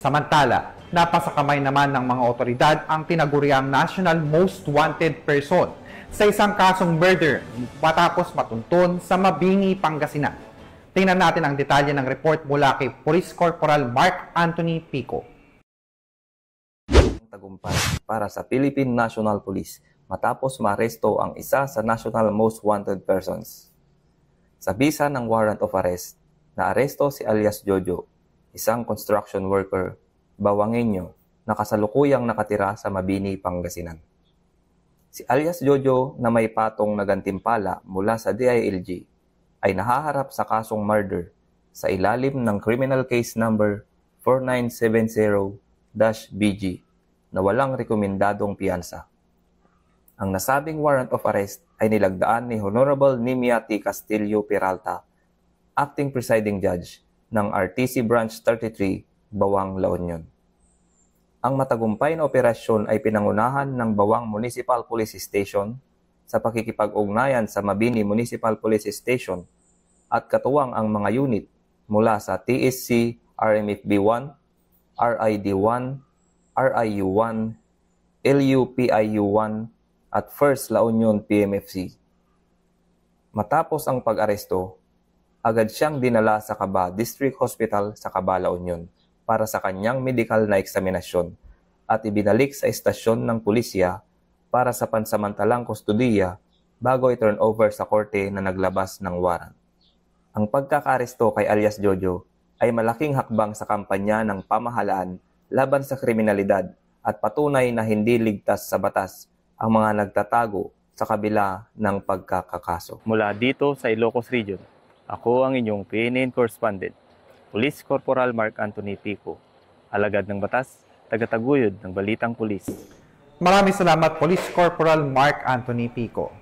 Samantala, napasakamay naman ng mga otoridad ang tinaguriang National Most Wanted Person sa isang kasong murder matapos matuntun sa Mabini, Pangasinan. Tingnan natin ang detalye ng report mula kay Police Corporal Mark Anthony Pico. Tagumpay para sa Philippine National Police matapos maaresto ang isa sa National Most Wanted Persons. Sa bisa ng warrant of arrest, naaresto si alias Jojo, isang construction worker, Bawangenyo, na kasalukuyang nakatira sa Mabini, Pangasinan. Si alias Jojo na may patong na gantimpala mula sa DILG ay nahaharap sa kasong murder sa ilalim ng Criminal Case Number 4970-BG na walang rekomendadong piyansa. Ang nasabing warrant of arrest ay nilagdaan ni Honorable Nimia T. Castillo Peralta, Acting Presiding Judge ng RTC Branch 33, Bawang, La Union. Ang matagumpay na operasyon ay pinangunahan ng Bawang Municipal Police Station sa pakikipag-ugnayan sa Mabini Municipal Police Station at katuwang ang mga unit mula sa TSC RMFB-1, RID-1, RIU-1, LUPIU-1 at First La Union PMFC. Matapos ang pag-aresto, agad siyang dinala sa Caba District Hospital sa Caba, La Union para sa kanyang medical na eksaminasyon at ibinalik sa estasyon ng pulisya para sa pansamantalang kustudiya bago i-turn over sa korte na naglabas ng warrant. Ang pagkakaresto kay alias Jojo ay malaking hakbang sa kampanya ng pamahalaan laban sa kriminalidad at patunay na hindi ligtas sa batas ang mga nagtatago sa kabila ng pagkakakaso. Mula dito sa Ilocos Region, ako ang inyong PNN correspondent, Police Corporal Mark Anthony Pico, alagad ng batas, tagataguyod ng Balitang Pulis. Maraming salamat, Police Corporal Mark Anthony Pico.